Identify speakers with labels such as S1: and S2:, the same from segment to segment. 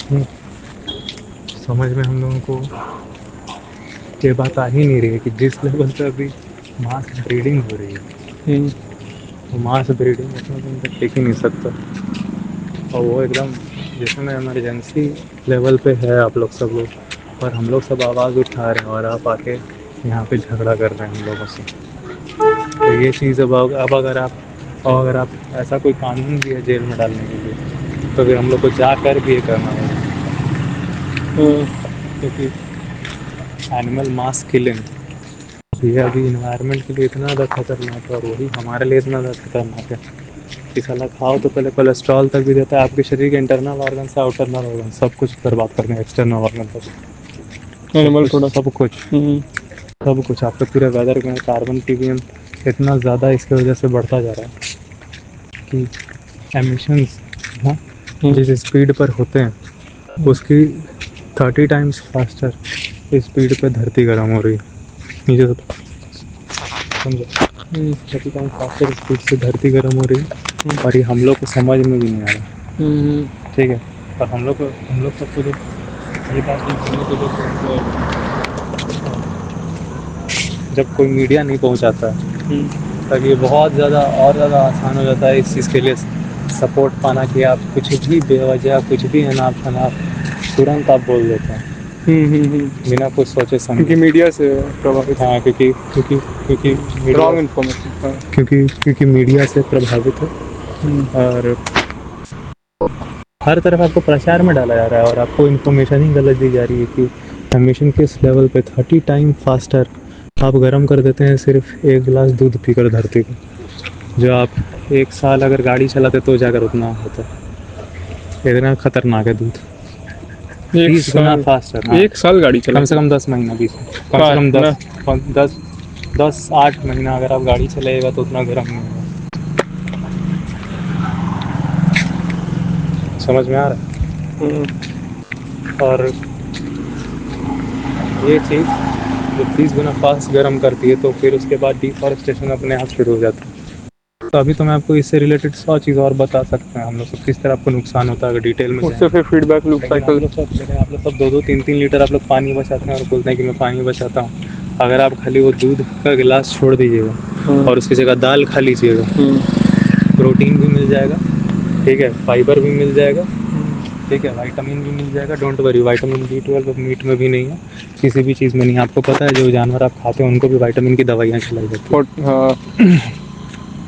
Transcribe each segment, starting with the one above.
S1: हम्म, समझ में हम लोगों को ये बात आ ही नहीं रही है कि जिस लेवल पे अभी मास ब्रीडिंग हो रही है,
S2: हम्म।
S1: वो मास ब्रीडिंग इतना दिन तक टिक ही नहीं सकता। और वो एकदम जिसमें इमरजेंसी लेवल पे है आप लोग सब लोग, और हम लोग सब आवाज़ उठा रहे हैं और आप आके यहाँ पे झगड़ा कर रहे हैं हम लोगों से। तो ये चीज़ अब अगर आप ऐसा कोई कानून भी है जेल में डालने के लिए, तो फिर हम लोग को जा कर भी ये करना होगा,
S2: हम्म।
S1: क्योंकि एनिमल मास किलिंग ये अभी इन्वायरमेंट के लिए इतना ज़्यादा खतरनाक है, और वही हमारे लिए इतना ज़्यादा खतरनाक है कि साला खाओ तो पहले कोलेस्ट्रॉल तक भी देता है, आपके शरीर के इंटरनल ऑर्गन से आउटरनल ऑर्गन सब कुछ बर्बाद करने एक्सटर्नल ऑर्गन तक, सब
S2: एनिमल
S1: कुछ
S2: प्रोडक्ट।
S1: सब कुछ
S2: हम्म।
S1: सब कुछ आपके पूरे वेदर में कार्बन पीवीएम इतना ज़्यादा इसकी वजह से बढ़ता जा रहा है कि एमिशंस हाँ
S2: हम्म।
S1: जिस स्पीड पर होते हैं उसकी 30 टाइम्स फास्टर स्पीड पे धरती गर्म हो रही है नीचे से, समझो,
S2: हम्म।
S1: 30 टाइम्स फास्टर स्पीड से धरती गर्म हो रही है,
S2: हम्म।
S1: और ये हम लोग को समझ में भी नहीं आ रहा।
S2: हम्म।
S1: ठीक है, और हम लोग सबको जब ये बात जब हम लोग को जब कोई मीडिया नहीं पहुंचाता है,
S2: हम्म।
S1: तब ये बहुत ज़्यादा और ज़्यादा आसान हो जाता है इस चीज़ के लिए सपोर्ट पाना कि आप कुछ भी बेवजह कुछ भी अनाप शनाप तुरंत आप बोल देते हैं
S2: हम्म।
S1: बिना कुछ सोचे
S2: क्योंकि
S1: समझे।
S2: मीडिया से प्रभावित है।
S1: हाँ, क्योंकि मीडिया
S2: रॉन्ग इन्फॉर्मेशन। हाँ।
S1: क्योंकि मीडिया से प्रभावित है,
S2: हम्म।
S1: और हर तरफ आपको प्रचार में डाला जा रहा है और आपको इन्फॉर्मेशन ही गलत दी जा रही है कि एमिशन किस लेवल पे 30 टाइम फास्टर आप गर्म कर देते हैं सिर्फ एक गिलास दूध पीकर धरती को, जो आप एक साल अगर गाड़ी चलाते तो जाकर उतना होता है। इतना खतरनाक है दूध,
S2: एक
S1: 20 गुना
S2: साल
S1: फास्टर। हाँ,
S2: एक साल गाड़ी
S1: कम से
S2: चलाते
S1: कम 10 महीना, 20, कम से
S2: कार
S1: कम
S2: ना।
S1: 10 10 8 महीना अगर आप गाड़ी चलाइएगा तो उतना गर्म नहीं होगा। समझ में आ रहा
S2: हम्म।
S1: है? और ये चीज़ जब 20 गुना फास्ट गर्म करती है तो फिर उसके बाद डिफॉरेस्टेशन अपने आप शुरू हो जाता है। तो अभी तो मैं आपको इससे रिलेटेड 100 चीज़ और बता सकते हैं हम लोग को किस तरह आपको नुकसान होता है अगर डिटेल में
S2: उससे
S1: जाएंगे।
S2: फिर फीडबैक लूप साइकिल।
S1: लेकिन आप लोग सब 2-2 3-3 लीटर आप लोग पानी बचाते हैं और बोलते हैं कि मैं पानी बचाता हूँ। अगर आप खाली वो दूध का गिलास छोड़ दीजिएगा
S2: हम्म।
S1: और उसकी जगह दाल खा लीजिएगा,
S2: हम्म।
S1: प्रोटीन भी मिल जाएगा, ठीक है, फाइबर भी मिल जाएगा,
S2: हम्म।
S1: ठीक है, विटामिन भी मिल जाएगा। डोंट वरी, विटामिन B12 अब मीट में भी नहीं है, किसी भी चीज़ में नहीं है। आपको पता है जो जानवर आप खाते हैं उनको भी विटामिन की दवाइयाँ खिलाई जाती
S2: हाँ।
S1: है।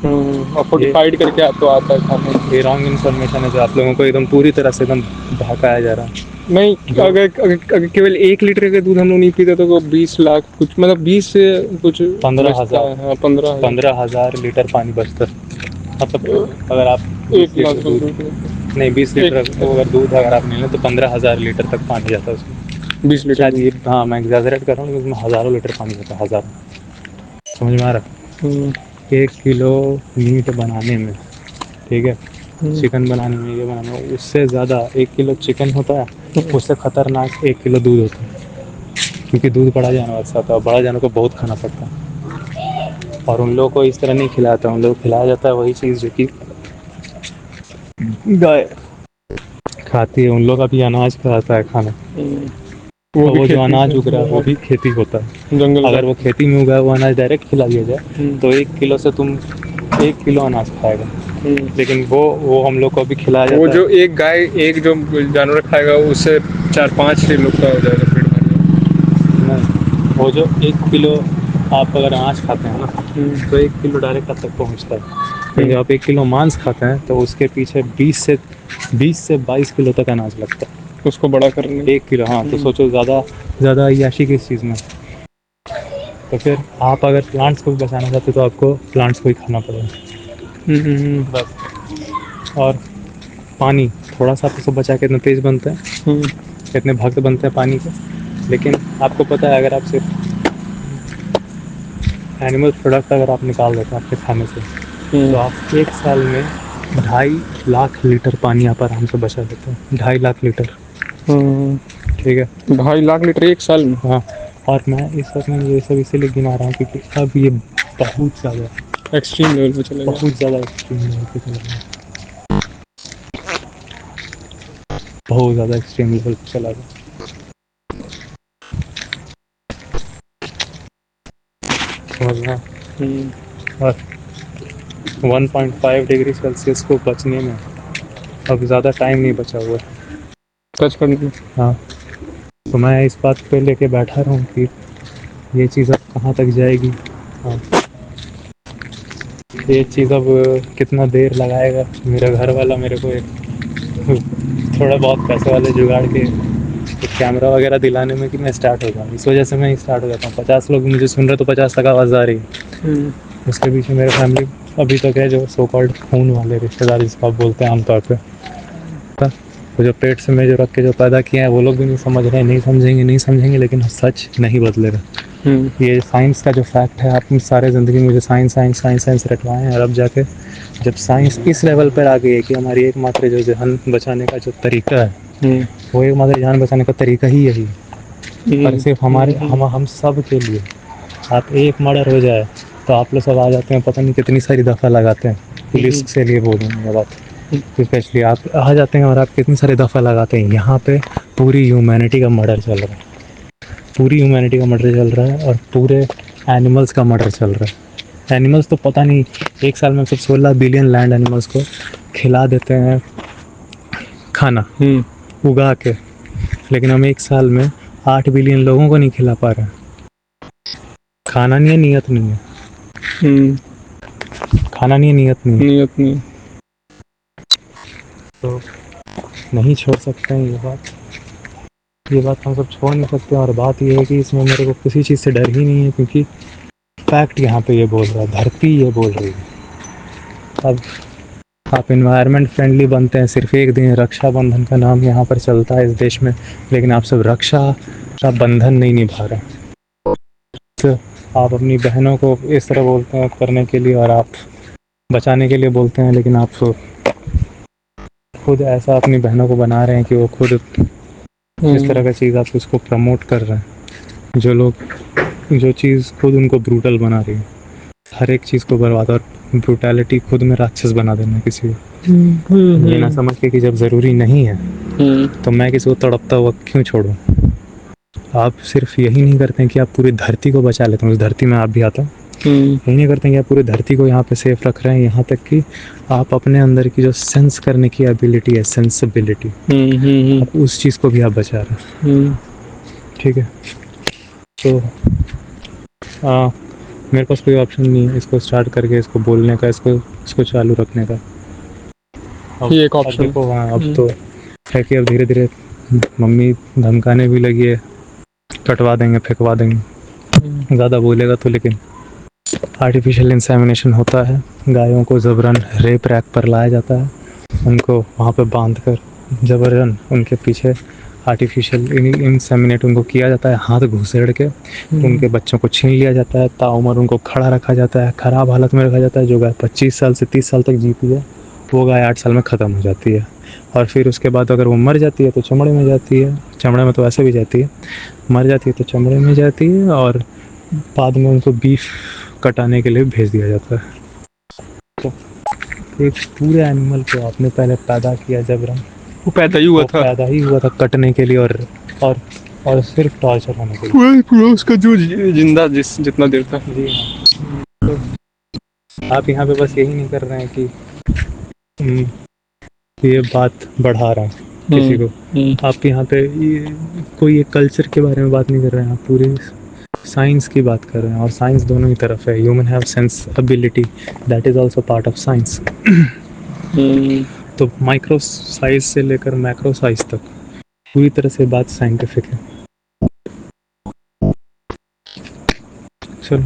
S2: और
S1: ये
S2: फोर्टिफाइड करके तो आता है खाने में।
S1: ये रॉन्ग इन्फॉर्मेशन है जो आप लोगों को एकदम पूरी तरह से एकदम बहकाया जा रहा है।
S2: नहीं,
S1: जो
S2: अगर केवल 1 लीटर का दूध हम लोग नहीं पीते तो वो 20 लाख कुछ, मतलब 20 से कुछ
S1: पंद्रह
S2: बचता
S1: हज़ार
S2: है। हाँ, 15,000।
S1: 15,000 लीटर पानी बचता है। मतलब अगर आप
S2: एक
S1: 20 लीटर
S2: गिलास
S1: दूध,
S2: दूध में
S1: नहीं 20 लीटर
S2: एक
S1: वो अगर दूध अगर आप ले लें तो 15,000 लीटर तक पानी जाता है उसमें।
S2: 20 लीटर
S1: शायद
S2: दूध।
S1: ये, हाँ मैं एग्जैजरेट कर रहा हूँ लेकिन उसमें हज़ारों लीटर पानी जाता है, हज़ारों। समझ में आ रहा
S2: हम्म।
S1: है? 1 किलो मीट बनाने में, ठीक है,
S2: हम्म।
S1: चिकन बनाने में, ये बनाने में, उससे ज़्यादा 1 किलो चिकन होता है, उससे ख़तरनाक 1 किलो दूध होता है। क्योंकि दूध बड़ा जानवर से आता है, बड़ा जानवर को बहुत खाना पड़ता है, और उन लोगों को इस तरह नहीं खिलाता, उन लोगों को खिलाया जाता है वही चीज़ जो कि गाय खाती है। उन लोग का भी अनाज खाता है खाना,
S2: हम्म। वो
S1: और
S2: भी
S1: वो जो
S2: खेती
S1: अनाज
S2: से
S1: उग रहा है वो भी खेती होता है।
S2: जंगल
S1: अगर
S2: काट
S1: वो
S2: के।
S1: खेती में उगा है वो अनाज डायरेक्ट खिला दिया जाए
S2: हम्म।
S1: तो 1 किलो से तुम 1 किलो अनाज खाएगा,
S2: हम्म।
S1: लेकिन वो हम लोग को भी खिलाया
S2: वो
S1: जाता
S2: जो
S1: है।
S2: एक गाय, एक जो जानवर खाएगा उससे 4-5 लोग का हो जाएगा पेट भर जाएगा।
S1: नहीं, वो जो 1 किलो आप अगर अनाज खाते हैं ना,
S2: हम्म।
S1: तो 1 किलो डायरेक्ट आप तक पहुंचता है। लेकिन
S2: हम्म।
S1: जब आप 1 किलो मांस खाते हैं तो उसके पीछे 20 से 22 किलो तक अनाज लगता है।
S2: उसको बड़ा करने में।
S1: 1 किलो, हाँ, तो
S2: हम्म।
S1: सोचो ज़्यादा ज़्यादा अय्याशी किस चीज़ में। तो फिर आप अगर प्लांट्स को भी बचाना चाहते हो तो आपको प्लांट्स को ही खाना पड़ेगा
S2: हम्म।
S1: बस। और पानी थोड़ा सा आप उसको बचा के इतना तेज़ बनते हैं,
S2: हम्म।
S1: इतने भक्त बनते हैं पानी के। लेकिन आपको पता है अगर आप सिर्फ एनिमल प्रोडक्ट अगर आप निकाल देते हैं आपके खाने से, तो
S2: हम्म।
S1: आप एक साल में 2.5 लाख लीटर पानी आप आराम से बचा देते हैं, 2.5 लाख लीटर।
S2: हम्म।
S1: ठीक है,
S2: 2.5 लाख लीटर एक साल में।
S1: हाँ। और मैं इस वक्त में ये सब इसीलिए गिना रहा हूँ क्योंकि अब ये
S2: एक्सट्रीम लेवल पे चले गए।
S1: बहुत ज़्यादा एक्सट्रीम लेवल पे चल रहा है। बहुत ज़्यादा एक्सट्रीम लेवल पे चला गया। समझ रहे
S2: हम्म,
S1: हैं? और 1.5 डिग्री सेल्सियस को बचने में अब ज़्यादा टाइम नहीं बचा हुआ है।
S2: टच करने की।
S1: हाँ, तो मैं इस बात पे लेके बैठा रहा हूँ कि ये चीज़ अब कहाँ तक जाएगी। हाँ, ये चीज़ अब कितना देर लगाएगा। मेरा घर वाला मेरे को एक थोड़ा बहुत पैसे वाले जुगाड़ के एक कैमरा वगैरह दिलाने में कि मैं स्टार्ट हो जाऊँ, इस वजह से मैं स्टार्ट हो जाता हूँ। 50 लोग मुझे सुन रहे तो 50 तक आवाज़ आ रही है। उसके पीछे मेरे फैमिली अभी तक है, जो सो कॉल्ड खून वाले रिश्तेदार जिसको आप बोलते हैं आमतौर पे। वो जो पेट से में जो रख के जो पैदा किए हैं वो लोग भी नहीं समझ रहे हैं, नहीं समझेंगे, नहीं समझेंगे, लेकिन सच नहीं बदलेगा। ये साइंस का जो फैक्ट है, आप सारे ज़िंदगी मुझे साइंस साइंस साइंस साइंस रटवाएं हैं, और अब जाके जब साइंस इस लेवल पर आ गई है कि हमारी एकमात्र जो जान बचाने का जो तरीका है, वो एकमात्र जान बचाने का तरीका ही यही है। और सिर्फ हमारे हम सब के लिए आप एक मर्डर हो जाए तो आप लोग सब आ जाते हैं, पता नहीं कितनी सारी दफ़ा लगाते हैं। पुलिस से लिए बोल रहे हैं बात, स्पेशली आप आ जाते हैं और आप कितनी सारी दफ़ा लगाते हैं। यहाँ पे पूरी ह्यूमैनिटी का मर्डर चल रहा है, पूरी ह्यूमैनिटी का मर्डर चल रहा है, और पूरे एनिमल्स का मर्डर चल रहा है। एनिमल्स तो पता नहीं, एक साल में सिर्फ 16 बिलियन लैंड एनिमल्स को खिला देते हैं खाना उगा के, लेकिन हम एक साल में 8 बिलियन लोगों को नहीं खिला पा रहे हैं। खाना नहीं है, नीयत नहीं है। खाना नहीं है, नीयत नहीं है।
S2: नियत नहीं।
S1: तो नहीं छोड़ सकते हैं ये बात हम सब छोड़ नहीं सकते। और बात ये है कि इसमें मेरे को किसी चीज़ से डर ही नहीं है, क्योंकि फैक्ट यहाँ पे ये बोल रहा है, धरती ये बोल रही है। अब आप इन्वायरमेंट फ्रेंडली बनते हैं, सिर्फ एक दिन रक्षाबंधन का नाम यहाँ पर चलता है इस देश में, लेकिन आप सब रक्षा का बंधन नहीं निभा रहे। तो आप अपनी बहनों को इस तरह बोलते हैं करने के लिए, और आप बचाने के लिए बोलते हैं, लेकिन आप खुद ऐसा अपनी बहनों को बना रहे हैं कि वो खुद इस तरह का चीज़ आप उसको प्रमोट कर रहे हैं। जो चीज़ खुद उनको ब्रूटल बना रही है, हर एक चीज़ को बर्बाद, और ब्रूटैलिटी खुद में राक्षस बना देना किसी को। ये ना समझ के कि जब ज़रूरी नहीं है तो मैं किसी को तड़पता हुआ क्यों छोड़ूं। आप सिर्फ यही नहीं करते हैं कि आप पूरी धरती को बचा लेते हैं, उस धरती में आप भी आता हूँ, यही नहीं करते हैं कि आप पूरी धरती को यहाँ पे सेफ रख रहे हैं, यहाँ तक कि आप अपने अंदर की जो सेंस करने की एबिलिटी है, सेंसिबिलिटी, आप उस चीज़ को भी आप बचा रहे हैं। ठीक है, तो मेरे पास कोई ऑप्शन नहीं है इसको स्टार्ट करके, इसको बोलने का, इसको चालू रखने का।
S2: ये एक ऑप्शन
S1: देखो, हाँ, अब तो है कि अब धीरे धीरे मम्मी धमकाने भी लगी है, कटवा देंगे, फेंकवा देंगे, ज़्यादा बोलेगा तो। लेकिन आर्टिफिशियल इंसेमिनेशन होता है, गायों को ज़बरन रेप रैक पर लाया जाता है, उनको वहाँ पे बांध कर ज़बरन उनके पीछे आर्टिफिशियल इंसेमिनेट उनको किया जाता है, हाथ घुसेड़ के उनके बच्चों को छीन लिया जाता है, ताउम्र उनको खड़ा रखा जाता है, ख़राब हालत में रखा जाता है। जो गाय 25 साल से 30 साल तक जीती है, वो गाय 8 साल में ख़त्म हो जाती है, और फिर उसके बाद अगर वो मर जाती है तो चमड़े में जाती है, चमड़े में तो ऐसे भी जाती है, मर जाती है तो चमड़े में जाती है, और बाद में उनको बीफ कटाने के लिए भेज दिया जाता है। तो एक पूरे एनिमल को आपने पहले पैदा किया जबरन,
S2: वो पैदा ही हुआ था
S1: कटने के लिए, और सिर्फ टॉर्चर होने के लिए।
S2: पूरा उसका जो जिंदा जितना देर था।
S1: जी हाँ, तो आप यहाँ पे बस यही नहीं कर रहे हैं कि ये बात बढ़ा रहे हैं किसी को, आप यहाँ पे कोई एक कल्चर के बारे में बात नहीं कर रहे हैं, आप पूरी साइंस की बात कर रहे हैं। और साइंस दोनों ही तरफ है, human have sense ability, that is also part of science. तो माइक्रो साइज से लेकर मैक्रो साइज तक पूरी तरह से बात साइंटिफिक है। चलो।